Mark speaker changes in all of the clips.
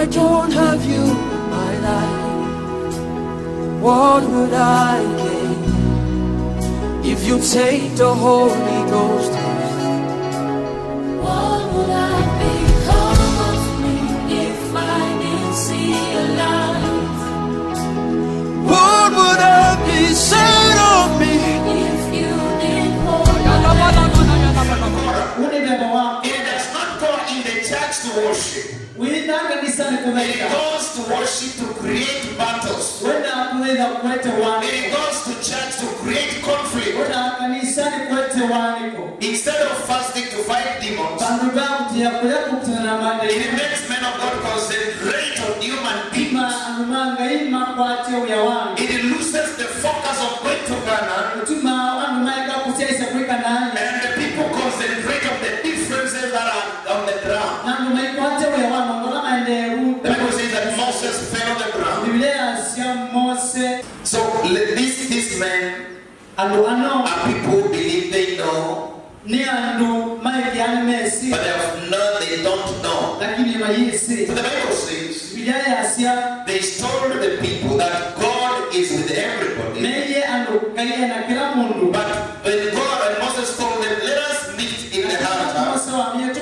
Speaker 1: don't have you in my life, what would I gain? If you take the Holy Ghost,
Speaker 2: what would I become of me if I didn't see a light?
Speaker 1: what would I be said of me
Speaker 2: If you didn't hold my hand?
Speaker 3: It does not go in the church to worship. It goes to worship to create battles. It goes to church to create conflict. Instead of fasting to fight demons, it makes men of God concentrate on human beings. It loses the focus of going to Ghana, and the people concentrate on the differences that are on the ground. The Bible says that Moses fell on the ground. So these men are people who believe they know, but they have not, they don't know. So the Bible says they told the people that God is with everybody. But when God and Moses told them, let us meet in the altar and let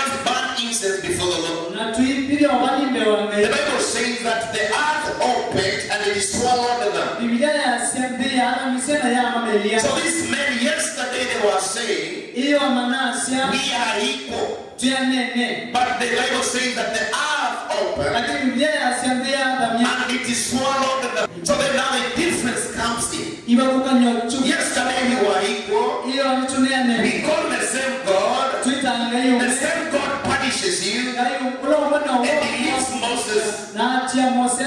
Speaker 3: us burn incense before the Lord, the Bible says that the earth opened and it swallowed them. So these men yesterday they were saying, we are equal. But the Bible says that the earth opened and it is swallowed them. So then now a difference comes in. Yesterday we were equal. We call the same God. The same God punishes you and he leaves Moses.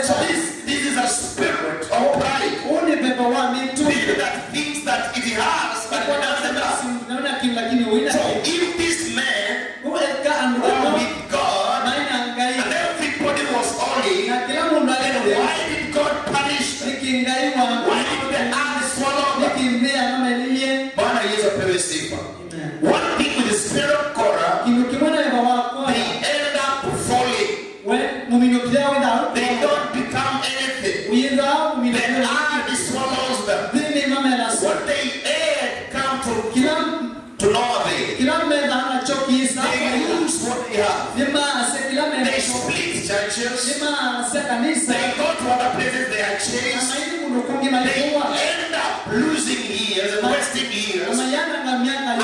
Speaker 3: So this is a spirit of pride. People that thinks that it has but it doesn't have. So if this man were with God and everybody was holy, then why did God punish them? Why did the earth swallow them? Bwana Yesu apewe sifa. One thing with the spirit of Korah, they end up falling. They don't become anything. The earth swallows them. What they ate come to no avail. They lose what they have. They split churches. They go to other places. They are chased. They end up losing years and wasting years. And the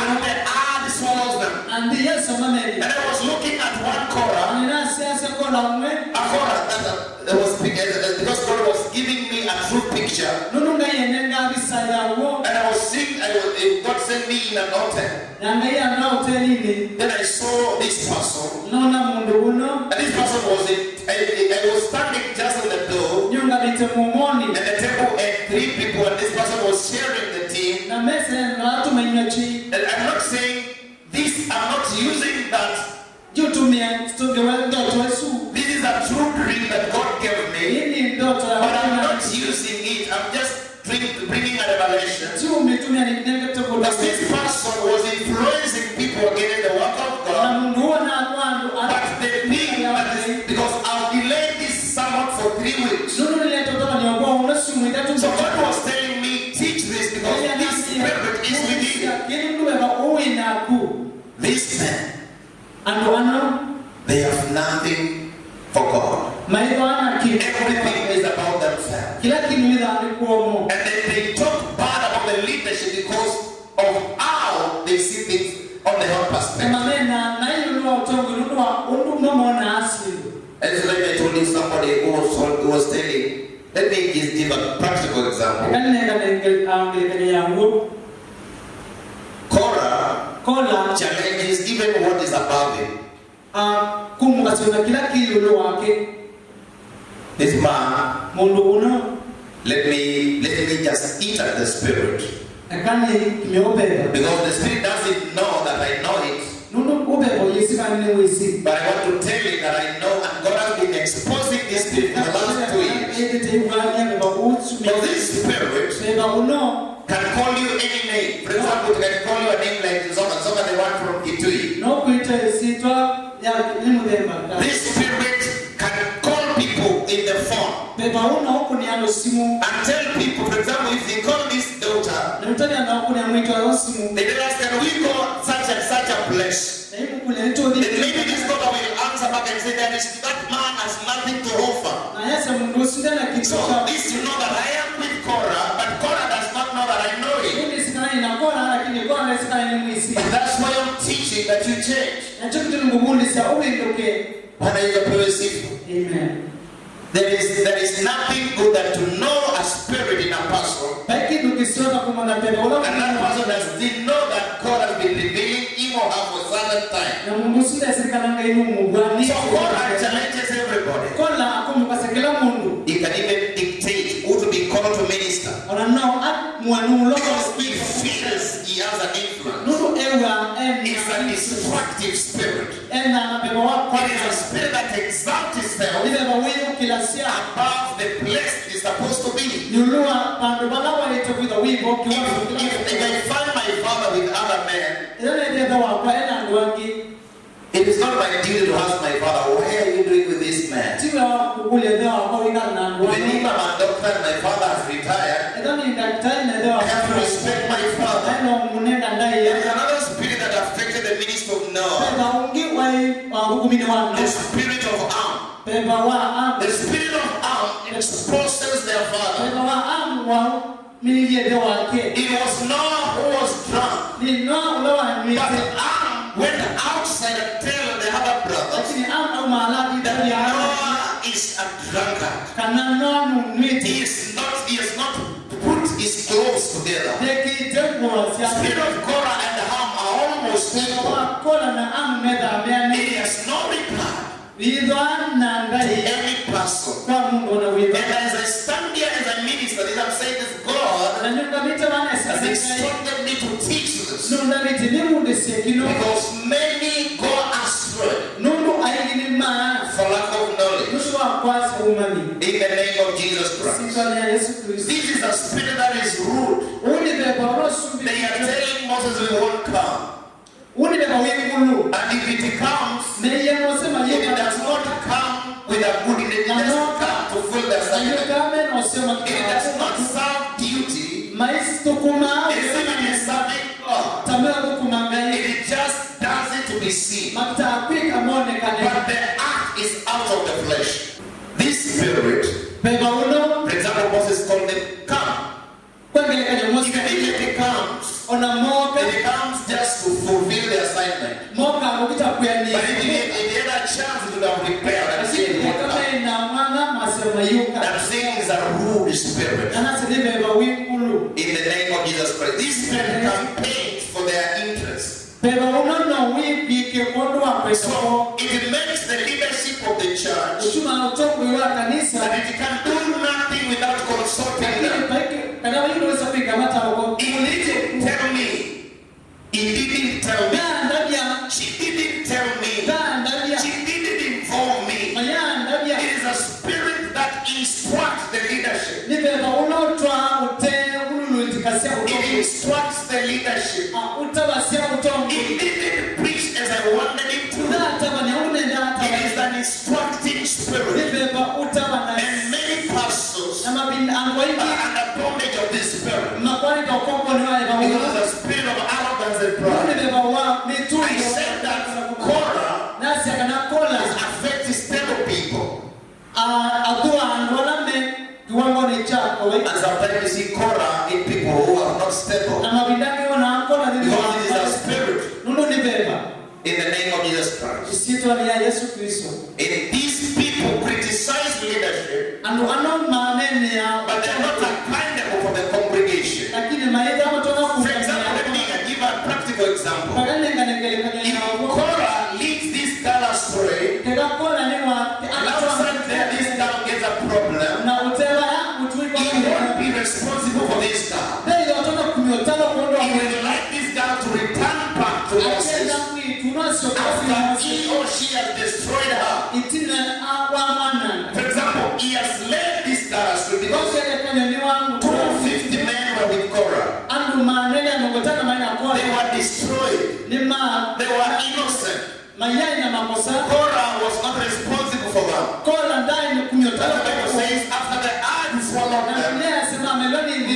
Speaker 3: earth swallows them. And I was looking at one Korah. A Korah that was because God was giving me a true picture. And I was seeing, God sent me in an altar. Then I saw this person. And this person was I was standing just on the door. And the table had 3 people, and this person was sharing the team. And I'm not saying this, I'm not using that. This is a true dream that God gave me. But I'm not using it. I'm just bringing a revelation. Because this person was influencing people against the work of God. But the thing because I'll delay this sermon for 3 weeks. So God was telling me, teach this because this spirit is within you. These men, they have nothing for God. Everything is about themselves. And then they talk bad about the leadership because of how they see things on the whole perspective. And so like I told you, somebody who was telling, let me give a practical example. Korah challenges even what is above him. This man, let me just eat at the spirit. Because the spirit doesn't know that I know it. But I want to tell you that I know, and God has been exposing this spirit for the last 2 years. But this spirit can call you any name. For example, it can call you a name like Zoma, the one from Kitui. This spirit tell people, for example, if they call this daughter, they tell us, can we go such and such a place? Then maybe this daughter will answer back and say that man has nothing to offer. So this you know that I am with Korah, but Korah does not know that I know him. But that's why I'm teaching that you change. Amen. There is nothing good than to know a spirit in a person. And that person did know that God has been revealing him or her for a certain time. So God challenges everybody. He can even dictate who to be called to minister. Because he feels he has an influence. It's a destructive spirit. It is a spirit that exalts itself above the place it is supposed to be. If I find my father with other men, it is not my duty to ask my father, what are you doing with this man? When I'm a doctor and my father has retired, I have to respect my father. There is another spirit that affected the ministry of Noah. The spirit of Am. The spirit of Am exposes their father. It was Noah who was drunk. But Am went outside and told the other brothers that Noah is a drunkard. He has not put his clothes together. The spirit of Korah and Ham are almost equal. It has no regard to any person. And as I stand here as a minister, I'm saying this, God has instructed me to teach this. Because many go astray for lack of knowledge. In the name of Jesus Christ. This is a spirit that is rude. They are telling Moses we won't come. And if it comes, it does not come with a good intention. It does not come to fulfill the assignment. It does not serve duty. It is even serving God. It just does it to be seen. But the act is out of the flesh. This spirit, for example, Moses called them, come. If it comes just to fulfill the assignment. But if he had a chance to have prepared and say, that thing is a rude spirit. In the name of Jesus Christ. This spirit campaigns for their interest. So it makes the leadership of the church that it can do nothing without consulting them. He didn't tell me. He didn't tell me. She didn't tell me. She didn't inform me. It is a spirit that instructs the leadership. It instructs the leadership. He didn't preach as I wanted him to. It is an instructing spirit. And many pastors are under bondage of this spirit. Because the spirit of arrogance and pride. I said that Korah is affecting stable people. And sometimes you see Korah in people who are not stable. Because it is a spirit. In the name of Jesus Christ. And these people criticize leadership, but they are not accountable for the congregation. For example, let me give a practical example. If Korah leads this girl astray, and outside there this girl gets a problem, he won't be responsible for this girl. He will like this girl to return back to Moses after he or she has destroyed her. For example, he has led this girl astray because 250 men were with Korah. They were destroyed. They were innocent. Korah was not responsible for them. The Bible says after the earth swallowed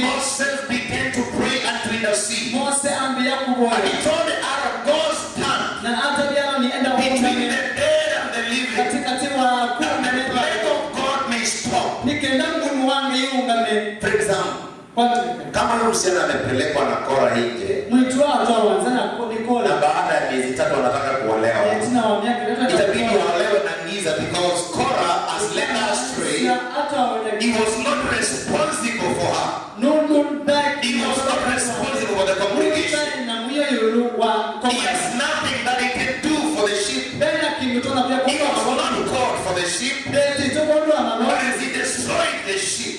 Speaker 3: Moses began to pray and to intercede.
Speaker 1: Mose ambia kuboya.
Speaker 3: And he told the Aaron, go stand
Speaker 1: Na hata biano ni enda
Speaker 3: between the dead and the living,
Speaker 1: katikati wa
Speaker 3: that the plague of God may stop.
Speaker 1: nikenda Mungu wangu yungame.
Speaker 3: For example, kama yule msichana amepelekwa na Kora nje,
Speaker 1: mwitu wao tuanza na Nikola,
Speaker 3: na baada ya miezi 3 wanataka kuolewa, itabidi waolewe na Giza, because Kora has led us astray. He was not responsible for her. He was not responsible for the congregation. He has nothing that he can do for the sheep. He was not called for the sheep, but as he destroyed the sheep,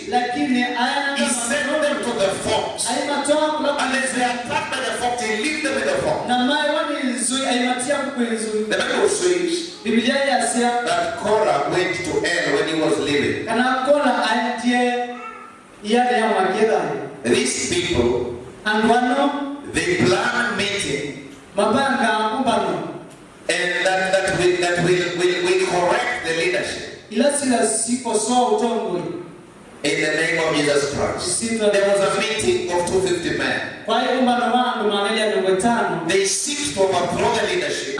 Speaker 3: he sent them to the fox. And as they attacked by the fox, he left them in the fox. The Bible says that Korah went to hell when he was living. These people, they planned a meeting, and that will correct the leadership. In the name of Jesus Christ. There was a meeting of 250 men. They seek to overthrow the leadership.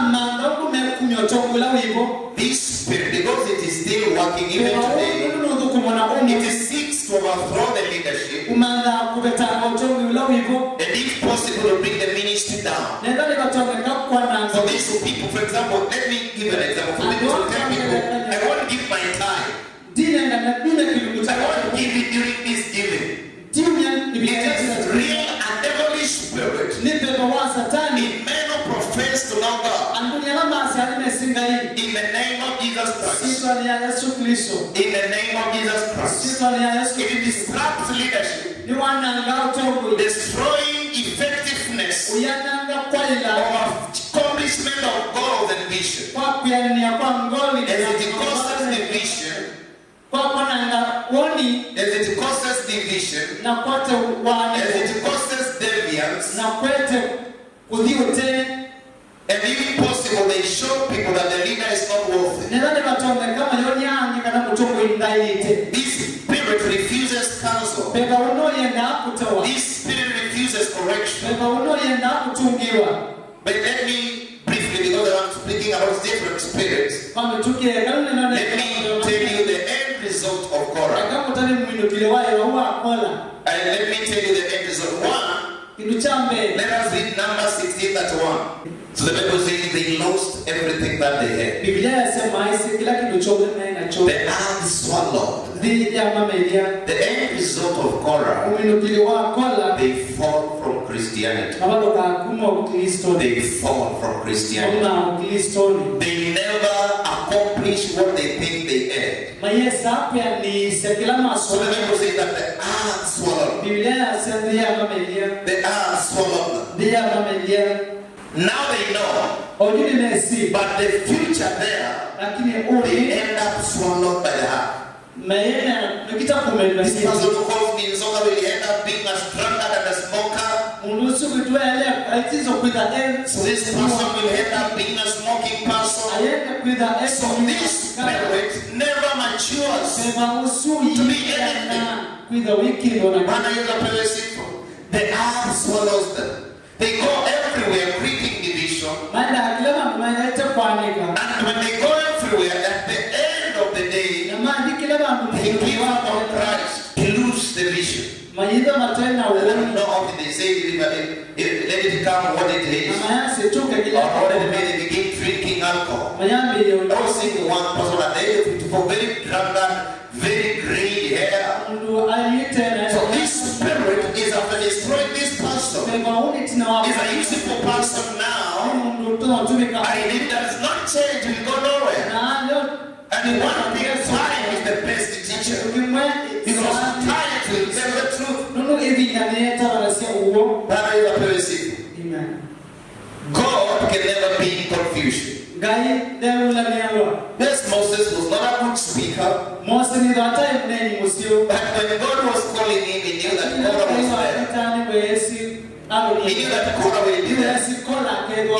Speaker 3: This spirit, because it is still working even today, it seeks to overthrow the leadership, and if possible to bring the ministry down. For these people, for example, let me give an example. For these 10 people, I won't give my time. I won't give it during this giving. It is real and devilish spirit in men who profess to know God. In the name of Jesus Christ. In the name of Jesus Christ. It disrupts leadership, destroying effectiveness of accomplishment of goals and vision. As it causes division, as it causes division, as it causes deviance, and if possible, they show people that the leader is not worthy. This spirit refuses counsel. This spirit refuses correction. But let me briefly, because I'm speaking about different spirits, let me tell you the end result of Korah. And let me tell you the end result. 1, let us read Numbers 16:1. So the Bible says they lost everything that they had. The earth swallowed. The end result of Korah, they fall from Christianity. They fall from Christianity. They never accomplish what they think they had. So the Bible says that the earth swallowed. The earth swallowed them. Now they know, but the future there, they end up swallowed by the heart. This person who calls me in Zonga will end up being a drunkard and a smoker. So this person will end up being a smoking person. So this spirit never matures to be anything. The earth swallows them. They go everywhere preaching division. And when they go everywhere, at the end of the day, they give up on Christ. They lose the vision. I don't know how they say let it come what it is. Or they begin drinking alcohol. I was seeing one person at the age of 54, very drunken, very grey hair. So this spirit is after destroying this person. Is a useful person now, and it does not change, it will go nowhere. And one thing, time is the best teacher. Because time will tell the truth. That is a very simple. God can never be in confusion. Yes, Moses was not a good speaker. But when God was calling him, he knew that God was there. He knew that Korah will be there. He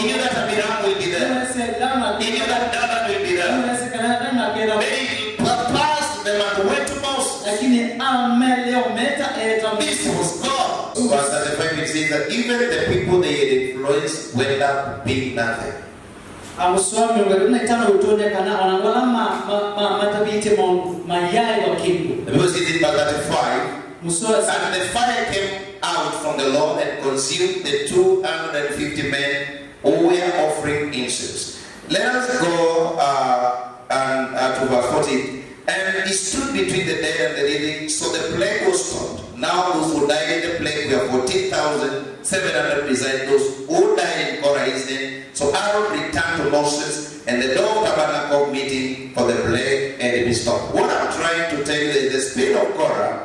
Speaker 3: knew that Abiram will be there. He knew that Dathan will be there. They passed them and went to Moses. This was that even the people they had influenced went up being nothing.
Speaker 1: Amuswami ngalitana utonya kana anangola matabite mayai wa kingu.
Speaker 3: The Bible says in verse 35, and the fire came out from the Lord and consumed the 250 men who were offering incense. Let us go to verse 14. And he stood between the dead and the living, so the plague was stopped. Now those who died in the plague were 14,700 besides those who died in Korah's name. So Aaron returned to Moses, and the door of tabernacle meeting for the plague had been stopped. What I'm trying to tell you is the spirit of Korah.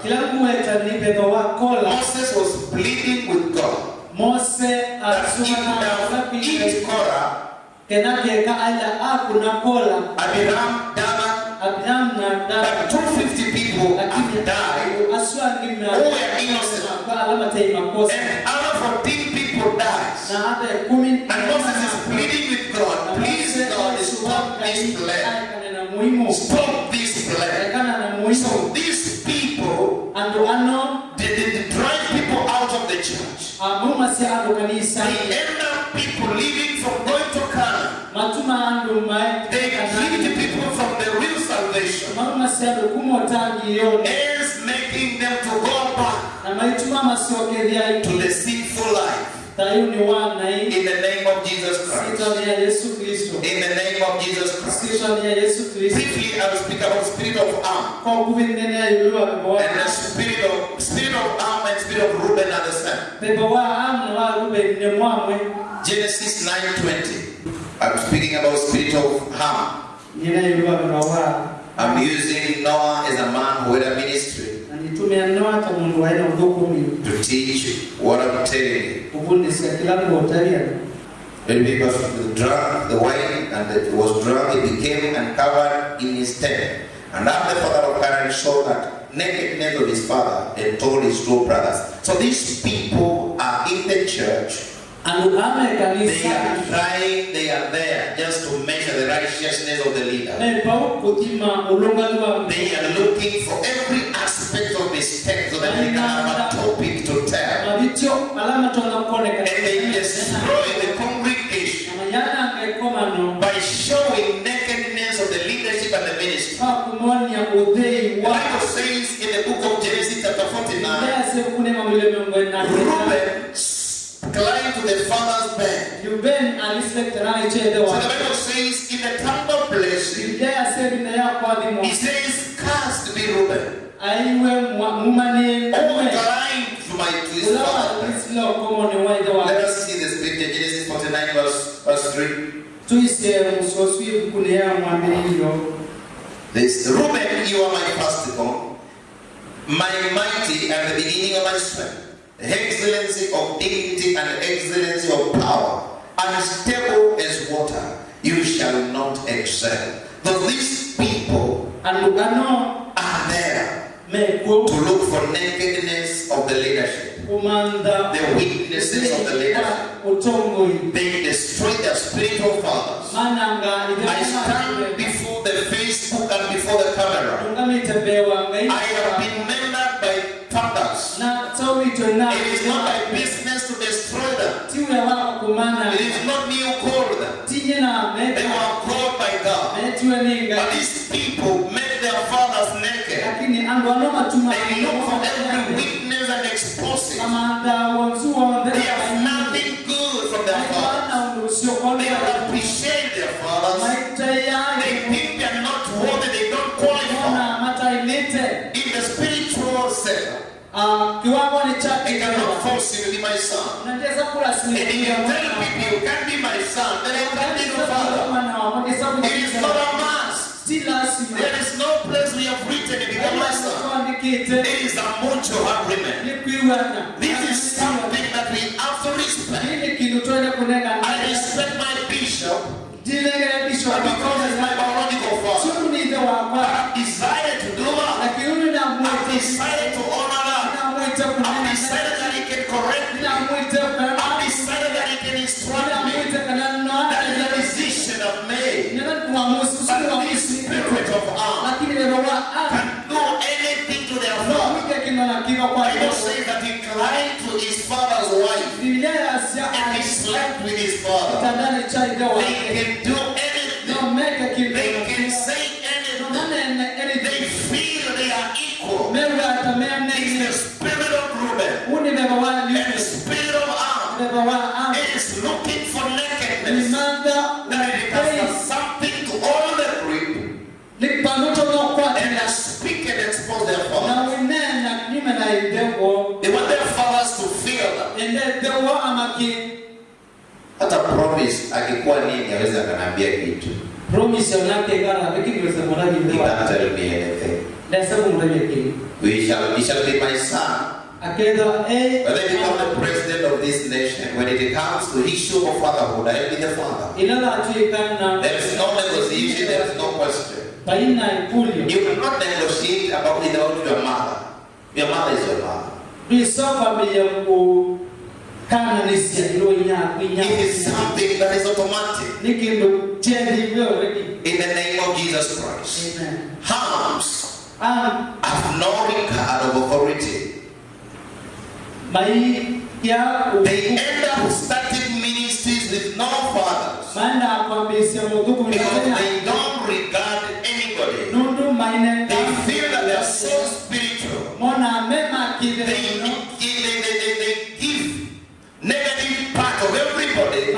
Speaker 3: Moses was pleading with God that he would have eaten Korah, Abiram, Daman, but 250 people have died who were innocent. And other 14 people died. And Moses is pleading with God, please God, stop this plague. Stop this plague. So these people, they drive people out of the church. They end up people leaving from going to Canaan. They keep people from the real salvation. Is making them to go back to the sinful life. In the name of Jesus Christ. In the name of Jesus Christ. Briefly, I will speak about spirit of Am. And the spirit of Am and spirit of Reuben are the same. Genesis 9:20. I'm speaking about spirit of Ham. I'm using Noah as a man who had a ministry to teach what I'm telling you. When he was drunk, the wine, and it was drunk, he became uncovered in his tent. And after the father of Canaan saw that nakedness of his father and told his two brothers. So these people are in the church. They are trying, they are there just to measure the righteousness of the leader. They are looking for every aspect of mistake so that they can have a topic to tell. And they destroy the congregation by showing nakedness of the leadership and the ministry. The Bible says in the book of Genesis chapter 49, Reuben climbed to the father's bed. So the Bible says in the temple place, he says, "Cast me, Reuben." Climbed to his father's bed. Let us see the scripture, Genesis 49 verse 3. This, "Reuben, you are my firstborn, my mighty and the beginning of my strength, excellency of dignity and excellency of power, unstable as water, you shall not excel." But these people are there to look for nakedness of the leadership, the weaknesses of the leadership. They destroy their spiritual fathers. I stand before the Facebook and before the camera. I have been mentored by fathers. It is not my business to destroy them. It is not me who called them. They were called by God. But these people make their fathers naked. They look for every weakness and expose it. They have nothing good from their fathers. They don't appreciate their fathers. They think they are not worthy. They don't qualify. In the spiritual sector, they cannot force you to be my son. And if you tell people you can't be my son, then I can't be your father. It is not a must. There is no place we have written to become my son. It is a mutual agreement. This is something that we have to respect. I respect my bishop because he's my biological father. I decided to do that. I decided to honor that. I decided that he can correct me. I decided that he can instruct me. That is a decision I've made. But this spirit of arm can do anything to their father. The Bible says that he climbed to his father's wife. can do anything. They can say anything. They feel they are equal. It's the spirit of Reuben and the spirit of Am. It is looking for nakedness. That it has something to all the group. And speak and expose their fathers. They want their fathers to feel that. Hata promise akikuwa nini aweza kanambia kitu.
Speaker 1: Promise yake kana lakini wewe mwana
Speaker 3: He can't tell me anything. He shall be my son. When I become the president of this nation, when it comes to issue of fatherhood, I will be the father. There is no negotiation, there is no question. You will not negotiate about without your mother. Your mother is your mother. It is something that is automatic. In the name of Jesus Christ. Hams have no regard of authority. They end up starting ministries with no fathers because they don't regard anybody. They feel that they are so spiritual. They give negative part of everybody.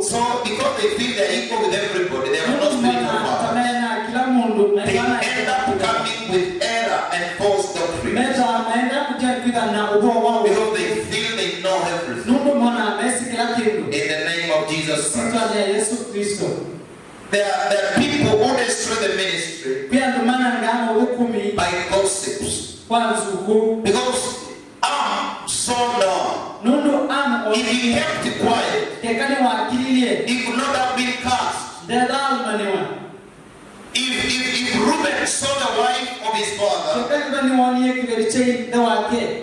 Speaker 3: So because they feel they are equal with everybody, they have no spiritual power. They end up coming with error and false doctrine because they feel they know everything. In the name of Jesus Christ. There are people who destroy the ministry by gossips. Because so long. If he kept quiet, he could not have been cast. If Reuben saw the wife of his father,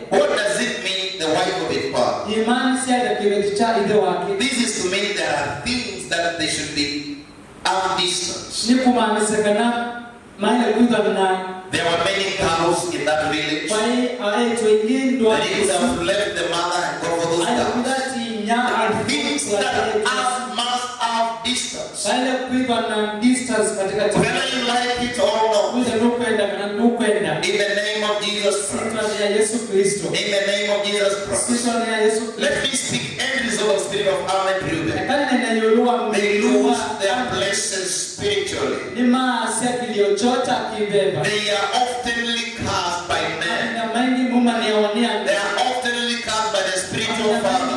Speaker 3: what does it mean, the wife of his father? This is to mean there are things that they should be at distance. There were many cows in that village. That he could have left the mother and go for those cows. There are things that must have distance. Whether you like it or not. In the name of Jesus Christ. In the name of Jesus Christ. Let me speak every result of spirit of Am and Reuben. They lose their blessings spiritually. They are oftenly cast by men. They are oftenly cast by the spiritual fathers.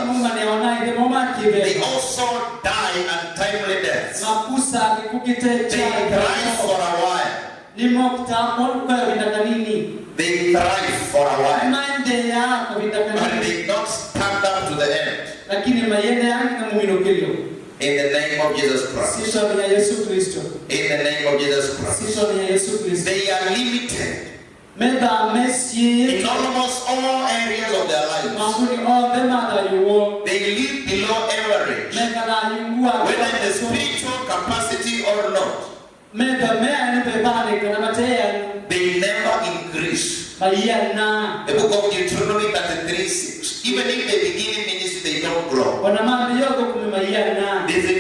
Speaker 3: They also die untimely deaths. They thrive for a while. They thrive for a while. But they not stand up to the end. In the name of Jesus Christ. In the name of Jesus Christ. They are limited in almost all areas of their lives. They live below average, whether in the spiritual capacity or not. They never increase. The book of Deuteronomy 33:6. Even if they begin in ministry, they don't grow. They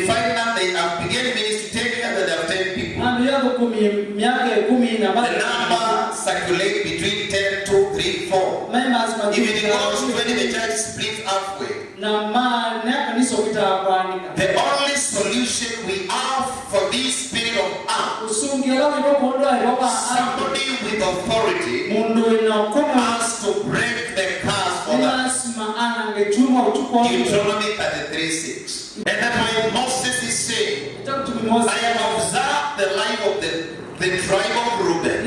Speaker 3: find out they have begun ministry 10 years and they have 10 people. The number circulate between 10, 2, 3, 4. If it goes 20, the church splits halfway. The only solution we have for this spirit of Am, somebody with authority has to break the curse for that. Deuteronomy 33:6. And that's why Moses is saying, I have observed the life of the tribe of Reuben.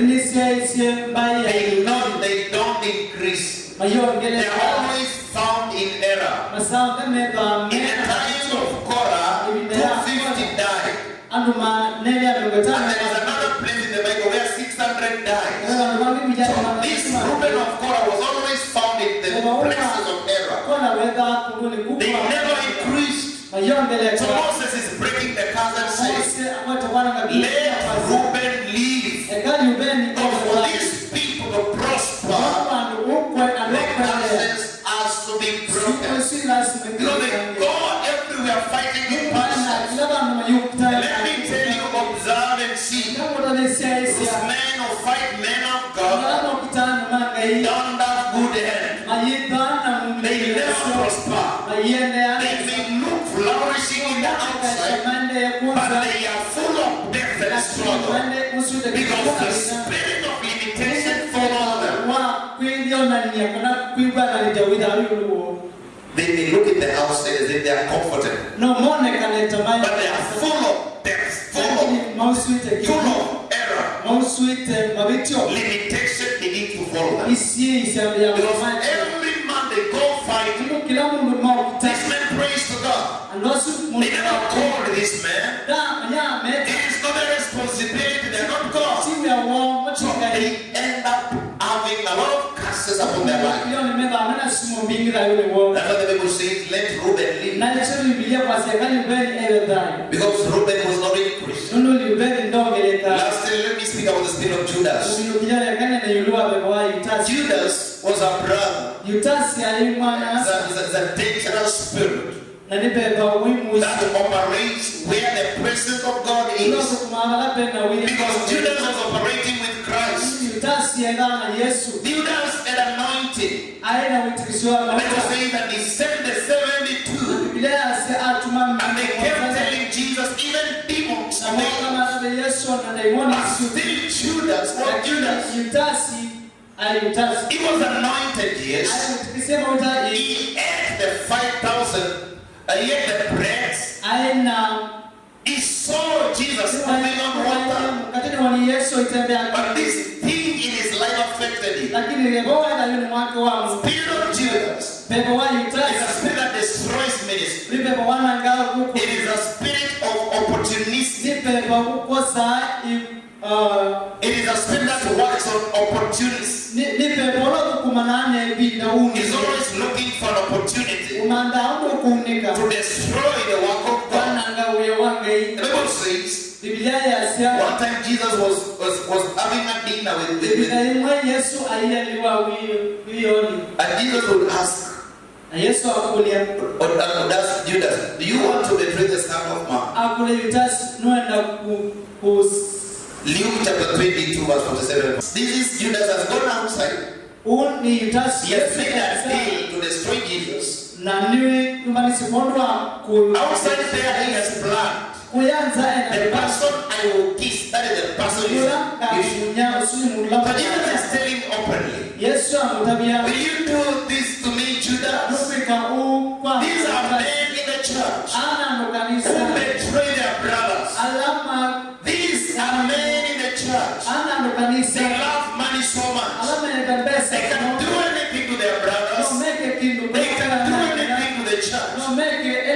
Speaker 3: They don't increase. They are always found in error. In the times of Korah, 250 died. And there is another place in the Bible where 600 died. So this Reuben of Korah was always found in the places of error. They never increased. So Moses is breaking the curse and saying, let Reuben live. But for these people to prosper, the curses has to be broken. Because they go everywhere. fighting in person. Let me tell you, observe and see. Those men who fight men of God don't have good health. They never prosper. They may look flourishing in the outside, but they are full of death and struggle. Because the spirit of limitation follows them. They may look at the outside as if they are comforted, but they are full of death, full of error. Limitation begins to follow them. Because every man they go fight, this man prays to God. They never called this man. It is not their responsibility, they are not God. So they end up having a lot of curses upon their life. That's what the Bible says, let Reuben live. Because Reuben was not a Christian. Lastly, let me speak about the spirit of Judas. Judas was a brother. That's a dangerous spirit that operates where the presence of God is. Because Judas was operating with Christ. Judas had anointing. The Bible says that he sent the 72, and they kept telling Jesus, even demons obey. But still Judas, what Judas? He was anointed, yes. He ate the 5,000, he ate the bread. He saw Jesus moving on water. But this thing in his life affected him. Spirit of Judas is a spirit that destroys ministry. It is a spirit of opportunism. It is a spirit that works on opportunities. He's always looking for an opportunity to destroy the work of God. The Bible says, one time Jesus was having a dinner with them, and Jesus would ask Judas, do you want to betray the Son of Man? Luke chapter 22 verse 47. This is Judas has gone outside. He has made a deal to destroy Jesus. Outside there he has planned. The person I will kiss, that is the person you should. But Jesus is telling openly, will you do this to me, Judas? These are men in the church who betray their brothers. These are men in the church. They love money so much. They can do anything to their brothers. They can do anything to the church,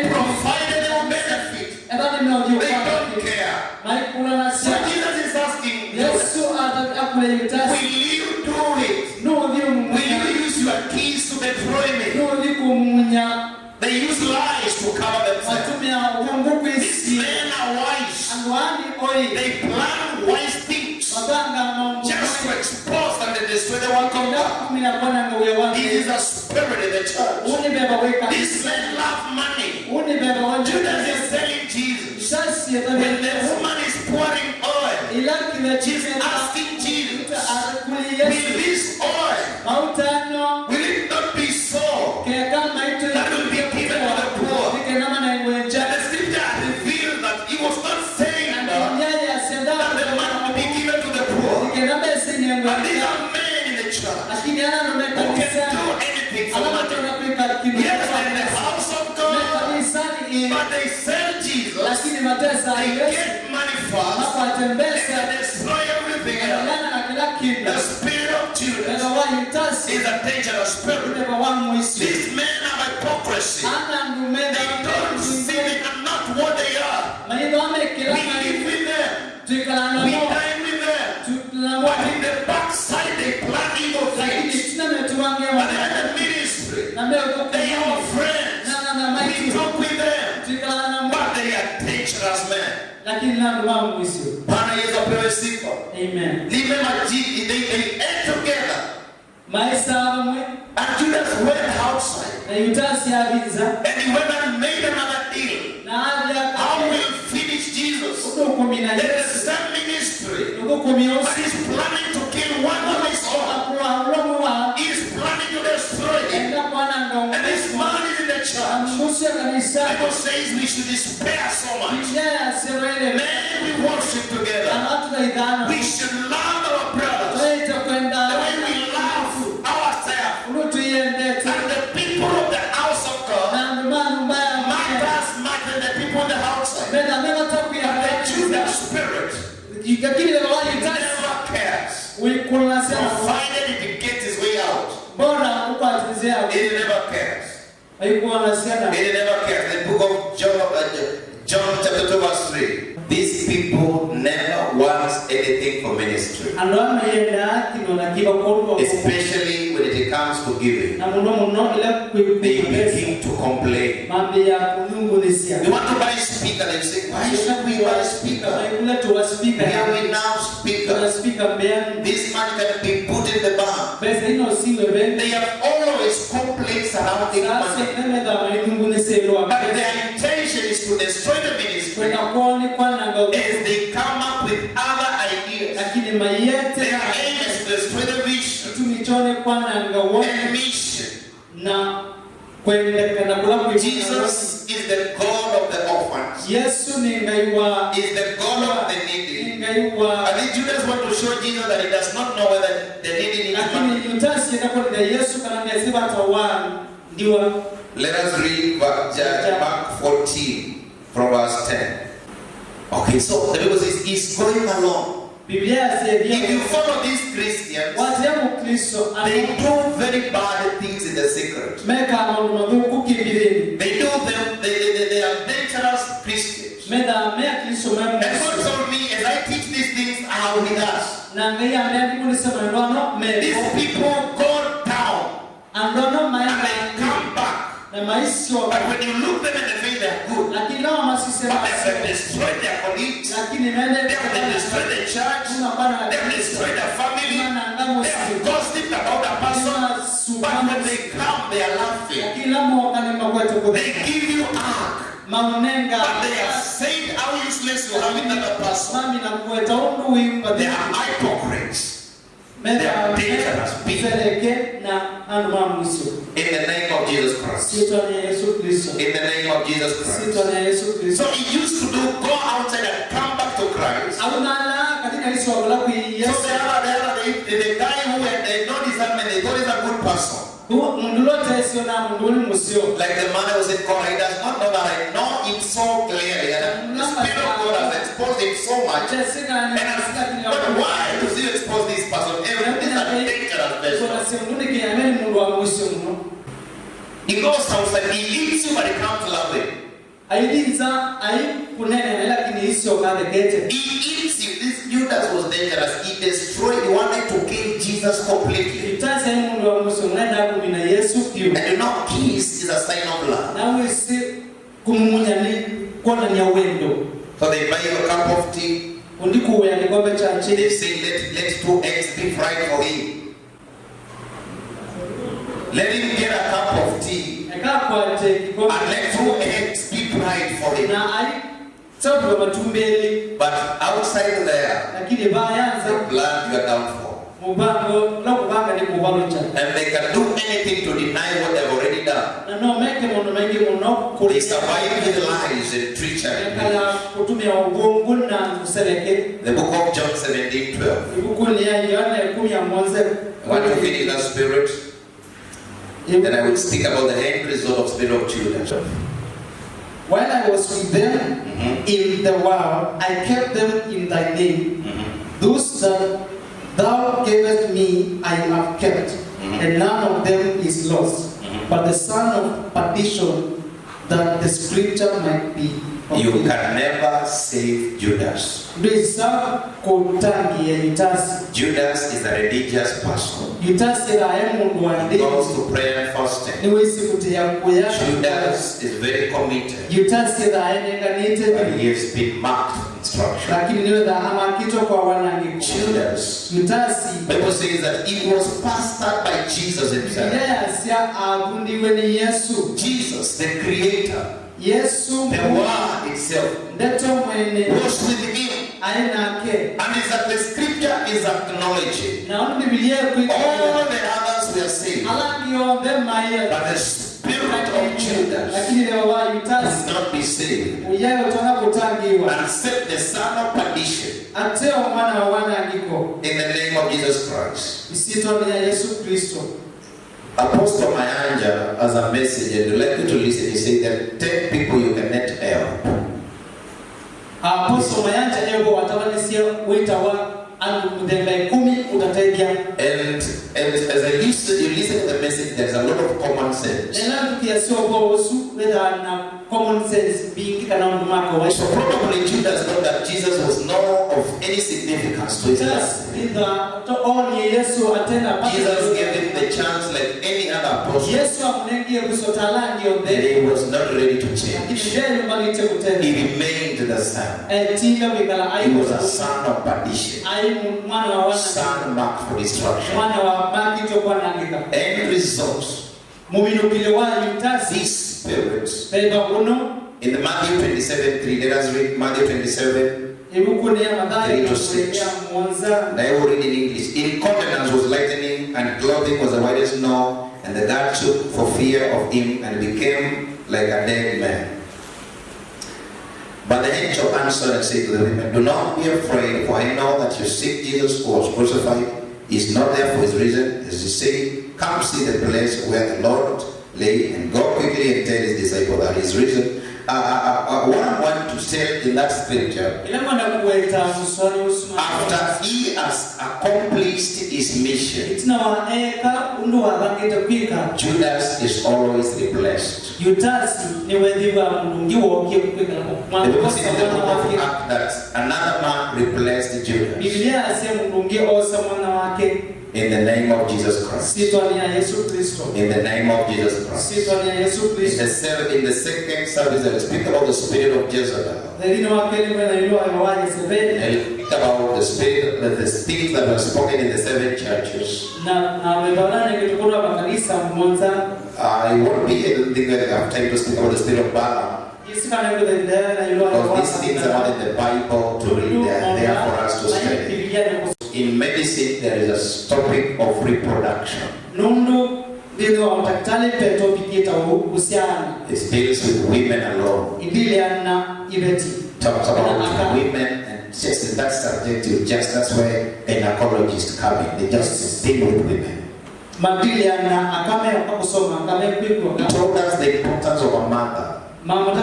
Speaker 3: provided they benefit. They don't care. So Jesus is asking, will you do it? Will you use your keys to destroy me? They use lies to cover themselves. These men are wise. They plan wise things just to expose and destroy the work of God. This is a spirit in the church. These men love money. Judas is telling Jesus, when the woman is pouring oil, she's asking Jesus, will this oil, will it not be so that will be given to the poor? And the scripture reveals that he was not saying that the man will be given to the poor. But these are men in the church who can do anything for money. Yes, in the house of God, but they sell Jesus. They get money fast. They destroy everything else. The spirit of Judas is a dangerous spirit. These men have hypocrisy. They don't see, they are not what they are. We live with them. We dine with them. But in the backside they plan evil things. But in the ministry, they are friends. We talk with them. But they are dangerous men. Amen. They ate together. And Judas went outside. And he went and made another deal. he's planning to kill one of his own. He's planning to destroy him. And this man is in the church. Bible says we should despair so much. Man, we worship together. We should love our brothers the way we love ourselves. And the people of the house of God matters much than the people in the outside. And the Judas spirit never cares. Provided it gets his way out. He never cares. He never cares. The book of John chapter 2 verse 3. These people never want anything for ministry. Especially when it comes to giving. They begin to complain. You want to buy a speaker, they say, why should we buy a speaker? Here we now speaker. This man can be put in the bar. They have always complaints surrounding money. But their intention is to destroy the ministry. As they come up with other ideas. Their aim is to destroy the vision and mission. Jesus is the God of the orphans. Is the God of the needy. And then Judas want to show Jesus that he does not know whether the needy needs money. Let us read Mark 14 from verse 10. Okay, so the Bible says he's going along. If you follow these Christians, they do very bad things in the secret. They are dangerous Christians. And God told me, as I teach these things, I will with us. These people go down and they come back. But when you look them in the face, they are good. But they have destroyed their colleagues. They have destroyed the church. They have destroyed their family. They have gossiped about the person. But when they come, they are laughing. They give you ark. But they have said how useless you have another person. They are hypocrites. They are dangerous people. In the name of Jesus Christ. In the name of Jesus Christ. So he used to go outside and come back to Christ. So the guy who had no discernment, they thought he's a good person. Like the man who said, God, he does not know that I know him so clearly. And the Spirit of God has exposed him so much. But why does he expose this person? Everything is a dangerous person. He goes outside, he eats you, but he can't love him. He eats you. This Judas was dangerous. He destroyed, he wanted to kill Jesus completely. And you know, kiss is a sign of love. So they buy you a cup of tea. They say, let 2 eggs be fried for him. Let him get a cup of tea. And let 2 eggs be fried for him. But outside there, the blood you are down for. And they can do anything to deny what they've already done. They survive with lies and treachery. The book of John 17:12. I want to finish that spirit. Then I will speak about the end result of spirit of Judas.
Speaker 1: While I was with them in the world, I kept them in thy name. Those that thou gavest me, I have kept, and none of them is lost, but the son of perdition, that the scripture might be.
Speaker 3: You can never save Judas. Judas is a religious person. He goes to prayer and fasting. Judas is very committed. But he has been marked instruction. Judas, Bible says that he was pastored by Jesus himself. Jesus, the creator, the word itself, was with him. And is that the scripture is acknowledging all the others were saved, but the spirit of Judas does not be saved, and set the son of perdition in the name of Jesus Christ. Apostle Mayanja, as a message, and I'd like you to listen, he said that 10 people you cannot help.
Speaker 1: Apostle Mayanja ego watawanisia witawa aludembe 10 utatedia.
Speaker 3: And as I listen, you listen to the message, there's a lot of common sense.
Speaker 1: Common sense being kana.
Speaker 3: So probably Judas thought that Jesus was not of any significance to his life. Jesus gave him the chance like any other apostle. And he was not ready to change. He remained the son. He was a son of perdition. Son marked for destruction. End result. This spirit. In the Matthew 27:3, let us read Matthew 27:3-6. And I will read in English. In countenance was lightning, and clothing was the white as snow, and the guard shook for fear of him, and became like a dead man. But the angel answered and said to the women, do not be afraid, for I know that you seek Jesus who was crucified. He is not there, for his reason, as he said, come see the place where the Lord lay, and go quickly and tell his disciple that he is risen. What I want to say in that scripture, after he has accomplished his mission, Judas is always replaced. The Bible says in the book of Acts that another man replaced Judas. In the name of Jesus Christ. In the name of Jesus Christ. In the second service, I will speak about the spirit of Jezebel. I will speak about the spirit, the things that were spoken in the 7 churches. I won't be able to have time to speak about the spirit of Balaam. Because these things are not in the Bible to read, they are there for us to study. In medicine, there is a topic of reproduction. It deals with women alone. It talks about women, and just in that subject, that's where gynecologists come in. They just deal with women. It told us the importance of a mother. He told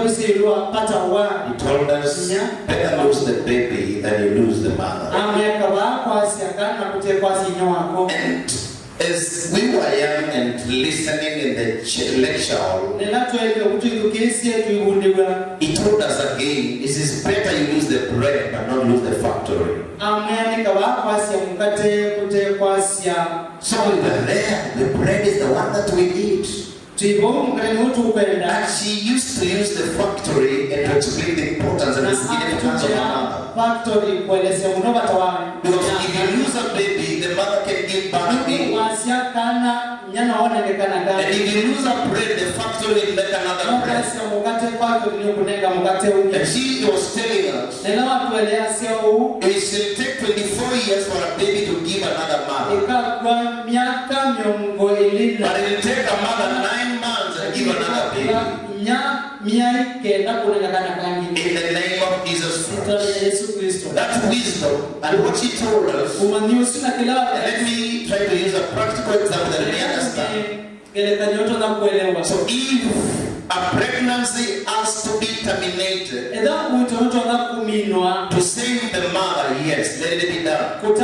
Speaker 3: us, better lose the baby than you lose the mother. And as we were young and listening in the lecture hall, he told us again, it is better you lose the bread but not lose the factory. So we were there, the bread is the one that we eat. And she used to use the factory and to explain the importance and the significance of a mother. Because if you lose a baby, the mother can give back a baby. And if you lose a bread, the factory will make another bread. And she was telling us, it will take 24 years for a baby to give another mother. But it will take a mother 9 months and give another baby. In the name of Jesus Christ. That's wisdom. And what she told us, let me try to use a practical example that we understand. So if a pregnancy has to be terminated, to save the mother, yes, let it be done. But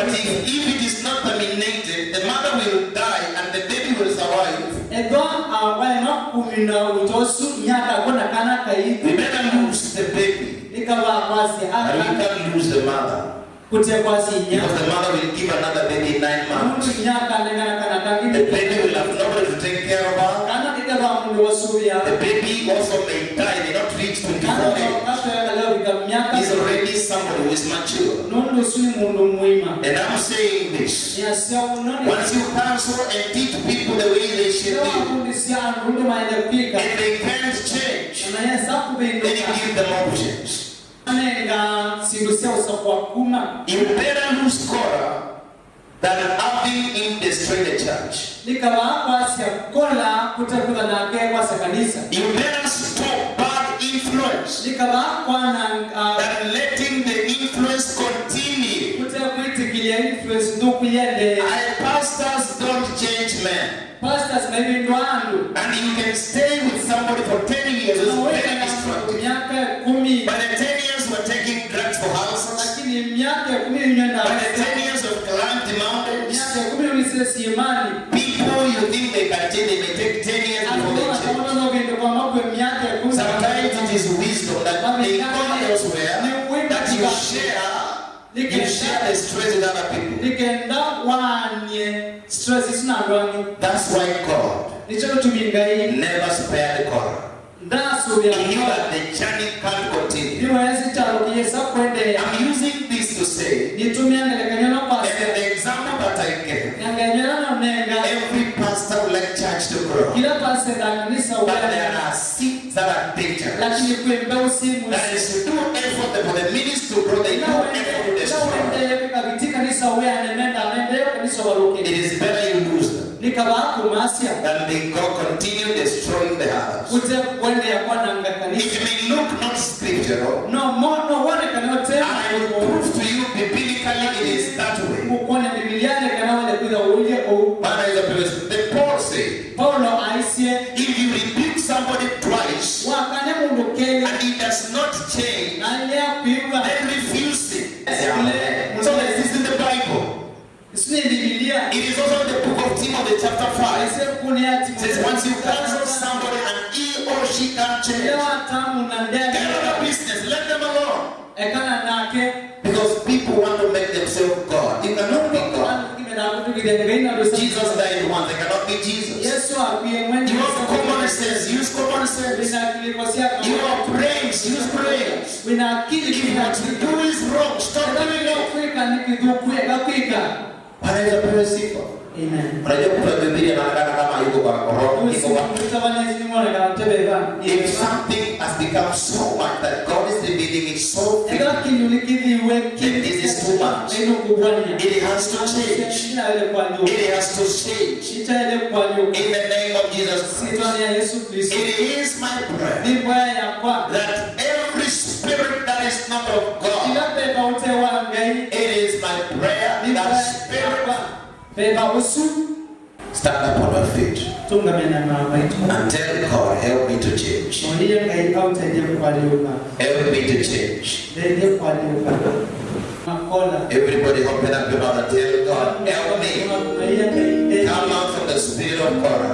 Speaker 3: if it is not terminated, the mother will die and the baby will survive. We better lose the baby, and we can't lose the mother. Because the mother will give another baby in 9 months. The baby will have nobody to take care of her. The baby also may die, may not reach 24 years. He's already somebody who is mature. And I'm saying this. Once you counsel and teach people the way they should do, and they can't change, then you give them options. You better lose Korah than having him destroy the church. You better stop bad influence than letting the influence continue. Pastors don't change men. And you can stay with somebody for 10 years. It's very destructive. By the 10 years we're taking drugs for houses. By the 10 years of climbing mountains. People you think they can change, they may take 10 years before they change. Sometimes it is wisdom that they go elsewhere, that you share the stress with other people. That's why God never spared the Korah. He knew that the journey can't continue. I'm using this to say, and the example that I gave, every pastor would like church to grow. But there are seeds that are dangerous. That is to do effort for the ministry to grow, they do effort to destroy. It is better you lose them than they go continue destroying the others. It may look not scriptural. I will prove to you biblically it is that way. The Paul said, if you rebuke somebody twice and he does not change, then refuse it. So this is in the Bible. It is also in the book of Timothy chapter 5. It says once you counsel somebody and he or she can't change, get out of business, let them alone. Because people want to make themselves God. You cannot be God. Jesus died once, they cannot be Jesus. You have common sense, use common sense. You have brains, use brains. If what you do is wrong, stop doing it. Amen. If something has become so much that God is revealing it so thick, then this is too much. It has to change. It has to change. In the name of Jesus Christ. It is my prayer that every spirit that is not of God, it is my prayer that spirit stand up on your feet and tell God, help me to change. Help me to change. Everybody open up your mouth and tell God, help me. Come out from the spirit of Korah.